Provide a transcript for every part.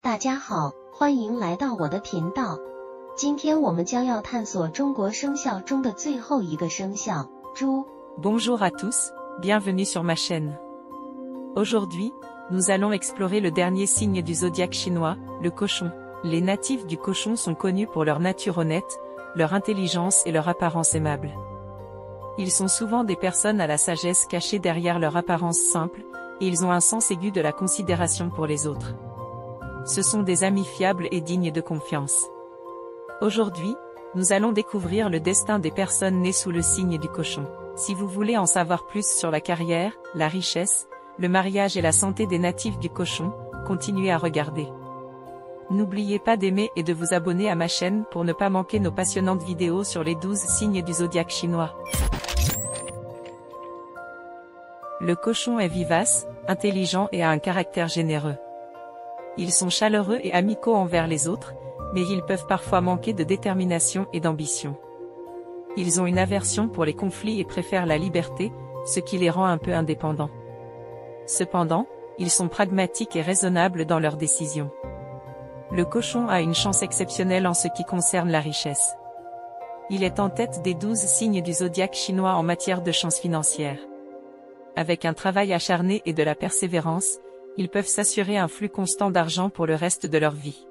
大家好，欢迎来到我的频道。今天我们将要探索中国生肖中的最后一个生肖，猪。Bonjour à tous, bienvenue sur ma chaîne. Aujourd'hui, nous allons explorer le dernier signe du zodiaque chinois, le cochon. Les natifs du cochon sont connus pour leur nature honnête, leur intelligence et leur apparence aimable. Ils sont souvent des personnes à la sagesse cachée derrière leur apparence simple, et ils ont un sens aigu de la considération pour les autres. Ce sont des amis fiables et dignes de confiance. Aujourd'hui, nous allons découvrir le destin des personnes nées sous le signe du cochon. Si vous voulez en savoir plus sur la carrière, la richesse, le mariage et la santé des natifs du cochon, continuez à regarder. N'oubliez pas d'aimer et de vous abonner à ma chaîne pour ne pas manquer nos passionnantes vidéos sur les 12 signes du zodiaque chinois. Le cochon est vivace, intelligent et a un caractère généreux. Ils sont chaleureux et amicaux envers les autres, mais ils peuvent parfois manquer de détermination et d'ambition. Ils ont une aversion pour les conflits et préfèrent la liberté, ce qui les rend un peu indépendants. Cependant, ils sont pragmatiques et raisonnables dans leurs décisions. Le cochon a une chance exceptionnelle en ce qui concerne la richesse. Il est en tête des 12 signes du zodiaque chinois en matière de chance financière. Avec un travail acharné et de la persévérance, ils peuvent s'assurer un flux constant d'argent pour le reste de leur vie.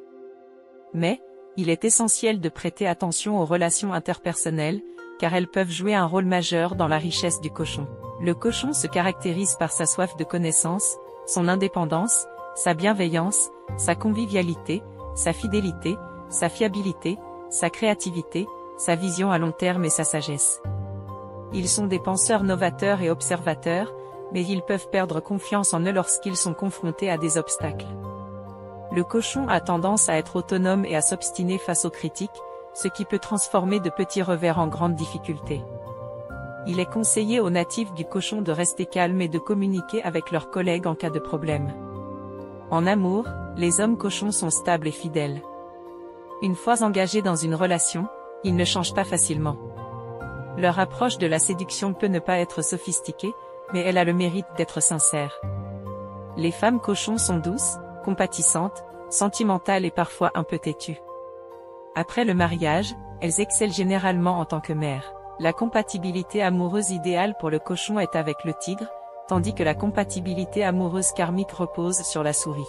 Mais, il est essentiel de prêter attention aux relations interpersonnelles, car elles peuvent jouer un rôle majeur dans la richesse du cochon. Le cochon se caractérise par sa soif de connaissance, son indépendance, sa bienveillance, sa convivialité, sa fidélité, sa fiabilité, sa créativité, sa vision à long terme et sa sagesse. Ils sont des penseurs novateurs et observateurs, mais ils peuvent perdre confiance en eux lorsqu'ils sont confrontés à des obstacles. Le cochon a tendance à être autonome et à s'obstiner face aux critiques, ce qui peut transformer de petits revers en grandes difficultés. Il est conseillé aux natifs du cochon de rester calmes et de communiquer avec leurs collègues en cas de problème. En amour, les hommes cochons sont stables et fidèles. Une fois engagés dans une relation, ils ne changent pas facilement. Leur approche de la séduction peut ne pas être sophistiquée, mais elle a le mérite d'être sincère. Les femmes cochons sont douces, compatissantes, sentimentales et parfois un peu têtues. Après le mariage, elles excellent généralement en tant que mères. La compatibilité amoureuse idéale pour le cochon est avec le tigre, tandis que la compatibilité amoureuse karmique repose sur la souris.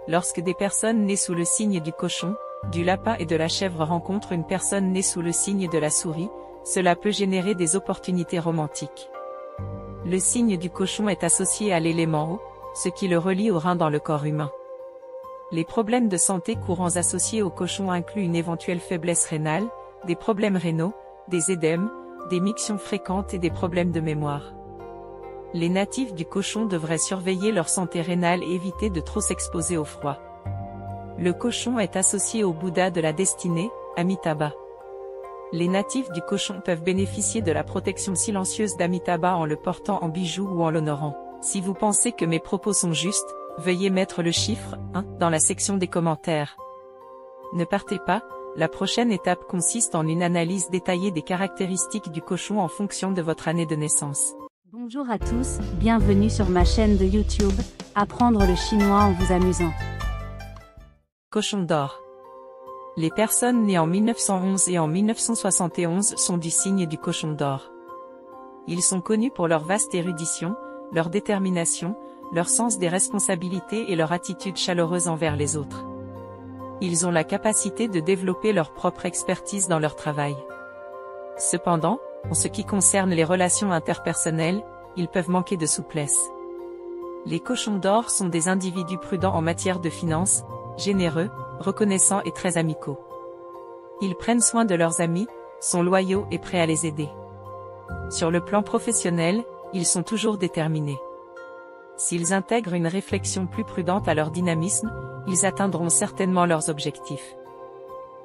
Lorsque des personnes nées sous le signe du cochon, du lapin et de la chèvre rencontrent une personne née sous le signe de la souris, cela peut générer des opportunités romantiques. Le signe du cochon est associé à l'élément eau, ce qui le relie au rein dans le corps humain. Les problèmes de santé courants associés au cochon incluent une éventuelle faiblesse rénale, des problèmes rénaux, des édèmes, des mictions fréquentes et des problèmes de mémoire. Les natifs du cochon devraient surveiller leur santé rénale et éviter de trop s'exposer au froid. Le cochon est associé au Bouddha de la destinée, Amitabha. Les natifs du cochon peuvent bénéficier de la protection silencieuse d'Amitabha en le portant en bijoux ou en l'honorant. Si vous pensez que mes propos sont justes, veuillez mettre le chiffre 1 dans la section des commentaires. Ne partez pas, la prochaine étape consiste en une analyse détaillée des caractéristiques du cochon en fonction de votre année de naissance. Bonjour à tous, bienvenue sur ma chaîne de YouTube, apprendre le chinois en vous amusant. Cochon d'or. Les personnes nées en 1911 et en 1971 sont du signe du cochon d'or. Ils sont connus pour leur vaste érudition, leur détermination, leur sens des responsabilités et leur attitude chaleureuse envers les autres. Ils ont la capacité de développer leur propre expertise dans leur travail. Cependant, en ce qui concerne les relations interpersonnelles, ils peuvent manquer de souplesse. Les cochons d'or sont des individus prudents en matière de finances, généreux, reconnaissants et très amicaux. Ils prennent soin de leurs amis, sont loyaux et prêts à les aider. Sur le plan professionnel, ils sont toujours déterminés. S'ils intègrent une réflexion plus prudente à leur dynamisme, ils atteindront certainement leurs objectifs.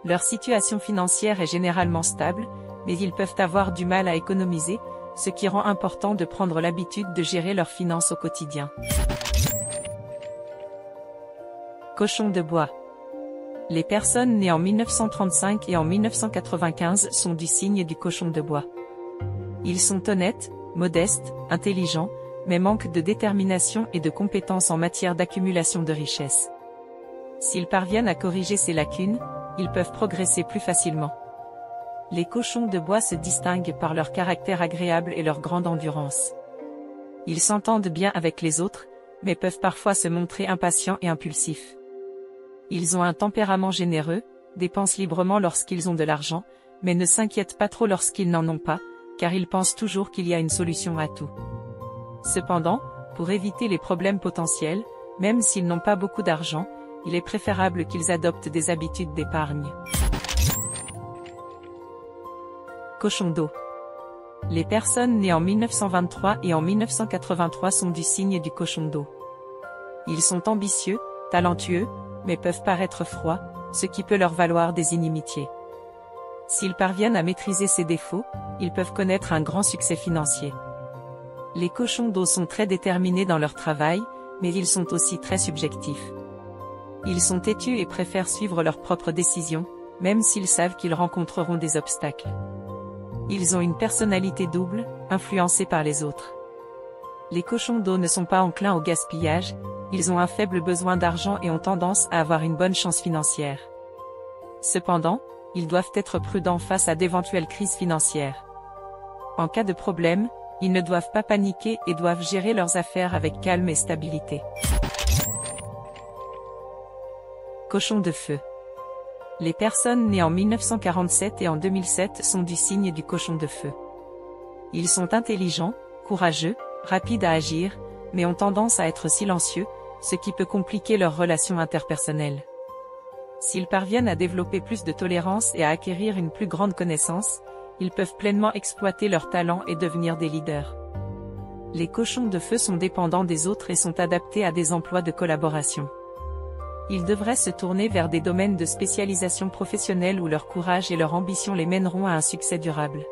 Leur situation financière est généralement stable, mais ils peuvent avoir du mal à économiser, ce qui rend important de prendre l'habitude de gérer leurs finances au quotidien. Cochon de bois. Les personnes nées en 1935 et en 1995 sont du signe du cochon de bois. Ils sont honnêtes, modestes, intelligents, mais manquent de détermination et de compétences en matière d'accumulation de richesses. S'ils parviennent à corriger ces lacunes, ils peuvent progresser plus facilement. Les cochons de bois se distinguent par leur caractère agréable et leur grande endurance. Ils s'entendent bien avec les autres, mais peuvent parfois se montrer impatients et impulsifs. Ils ont un tempérament généreux, dépensent librement lorsqu'ils ont de l'argent, mais ne s'inquiètent pas trop lorsqu'ils n'en ont pas, car ils pensent toujours qu'il y a une solution à tout. Cependant, pour éviter les problèmes potentiels, même s'ils n'ont pas beaucoup d'argent, il est préférable qu'ils adoptent des habitudes d'épargne. Cochon d'eau. Les personnes nées en 1923 et en 1983 sont du signe du cochon d'eau. Ils sont ambitieux, talentueux, mais peuvent paraître froids, ce qui peut leur valoir des inimitiés. S'ils parviennent à maîtriser ces défauts, ils peuvent connaître un grand succès financier. Les cochons d'eau sont très déterminés dans leur travail, mais ils sont aussi très subjectifs. Ils sont têtus et préfèrent suivre leurs propres décisions, même s'ils savent qu'ils rencontreront des obstacles. Ils ont une personnalité double, influencée par les autres. Les cochons d'eau ne sont pas enclins au gaspillage, ils ont un faible besoin d'argent et ont tendance à avoir une bonne chance financière. Cependant, ils doivent être prudents face à d'éventuelles crises financières. En cas de problème, ils ne doivent pas paniquer et doivent gérer leurs affaires avec calme et stabilité. Cochon de feu. Les personnes nées en 1947 et en 2007 sont du signe du cochon de feu. Ils sont intelligents, courageux, rapides à agir, mais ont tendance à être silencieux, ce qui peut compliquer leurs relations interpersonnelles. S'ils parviennent à développer plus de tolérance et à acquérir une plus grande connaissance, ils peuvent pleinement exploiter leurs talents et devenir des leaders. Les cochons de feu sont dépendants des autres et sont adaptés à des emplois de collaboration. Ils devraient se tourner vers des domaines de spécialisation professionnelle où leur courage et leur ambition les mèneront à un succès durable.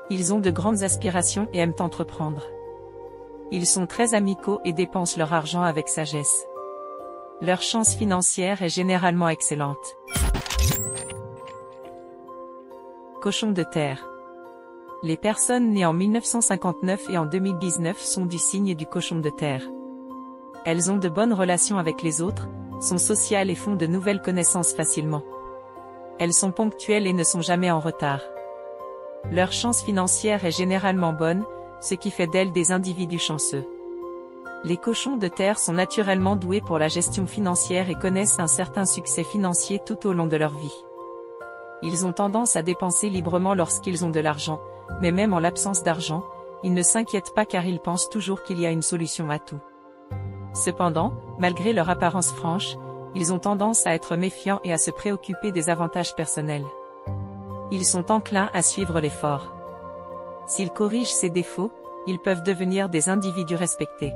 Ils ont de grandes aspirations et aiment entreprendre. Ils sont très amicaux et dépensent leur argent avec sagesse. Leur chance financière est généralement excellente. Cochon de terre. Les personnes nées en 1959 et en 2019 sont du signe du cochon de terre. Elles ont de bonnes relations avec les autres, sont sociales et font de nouvelles connaissances facilement. Elles sont ponctuelles et ne sont jamais en retard. Leur chance financière est généralement bonne, ce qui fait d'elles des individus chanceux. Les cochons de terre sont naturellement doués pour la gestion financière et connaissent un certain succès financier tout au long de leur vie. Ils ont tendance à dépenser librement lorsqu'ils ont de l'argent, mais même en l'absence d'argent, ils ne s'inquiètent pas car ils pensent toujours qu'il y a une solution à tout. Cependant, malgré leur apparence franche, ils ont tendance à être méfiants et à se préoccuper des avantages personnels. Ils sont enclins à suivre l'effort. S'ils corrigent ces défauts, ils peuvent devenir des individus respectés.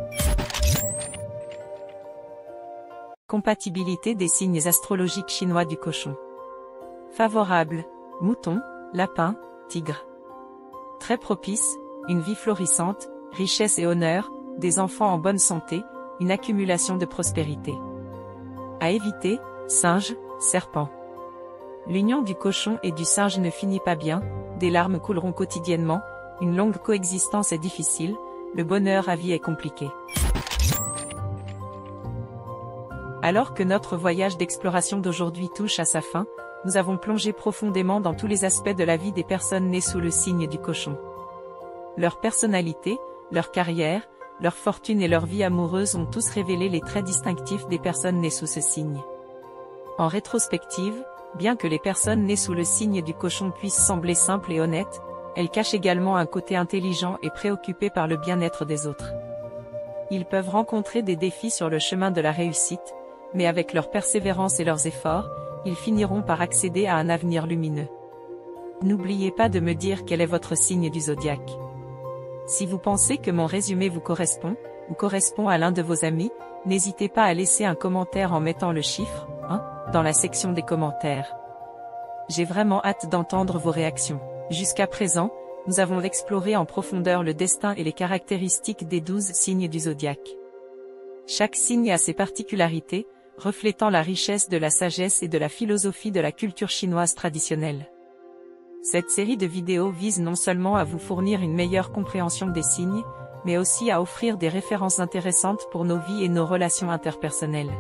Compatibilité des signes astrologiques chinois du cochon. Favorable, mouton, lapin, tigre. Très propice, une vie florissante, richesse et honneur, des enfants en bonne santé, une accumulation de prospérité. À éviter, singe, serpent. L'union du cochon et du singe ne finit pas bien, des larmes couleront quotidiennement, une longue coexistence est difficile, le bonheur à vie est compliqué. Alors que notre voyage d'exploration d'aujourd'hui touche à sa fin, nous avons plongé profondément dans tous les aspects de la vie des personnes nées sous le signe du cochon. Leur personnalité, leur carrière, leur fortune et leur vie amoureuse ont tous révélé les traits distinctifs des personnes nées sous ce signe. En rétrospective, bien que les personnes nées sous le signe du cochon puissent sembler simples et honnêtes, elles cachent également un côté intelligent et préoccupé par le bien-être des autres. Ils peuvent rencontrer des défis sur le chemin de la réussite, mais avec leur persévérance et leurs efforts, ils finiront par accéder à un avenir lumineux. N'oubliez pas de me dire quel est votre signe du zodiaque. Si vous pensez que mon résumé vous correspond, ou correspond à l'un de vos amis, n'hésitez pas à laisser un commentaire en mettant le chiffre 1 dans la section des commentaires. J'ai vraiment hâte d'entendre vos réactions. Jusqu'à présent, nous avons exploré en profondeur le destin et les caractéristiques des 12 signes du zodiaque. Chaque signe a ses particularités, reflétant la richesse de la sagesse et de la philosophie de la culture chinoise traditionnelle. Cette série de vidéos vise non seulement à vous fournir une meilleure compréhension des signes, mais aussi à offrir des références intéressantes pour nos vies et nos relations interpersonnelles.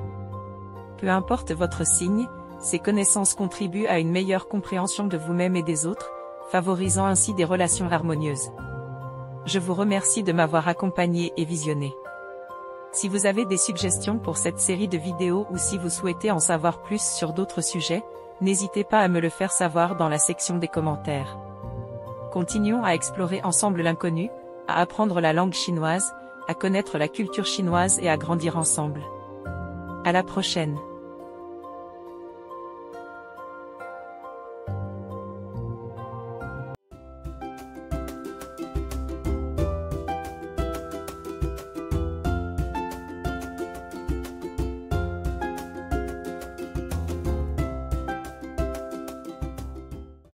Peu importe votre signe, ces connaissances contribuent à une meilleure compréhension de vous-même et des autres, favorisant ainsi des relations harmonieuses. Je vous remercie de m'avoir accompagné et visionné. Si vous avez des suggestions pour cette série de vidéos ou si vous souhaitez en savoir plus sur d'autres sujets, n'hésitez pas à me le faire savoir dans la section des commentaires. Continuons à explorer ensemble l'inconnu, à apprendre la langue chinoise, à connaître la culture chinoise et à grandir ensemble. À la prochaine.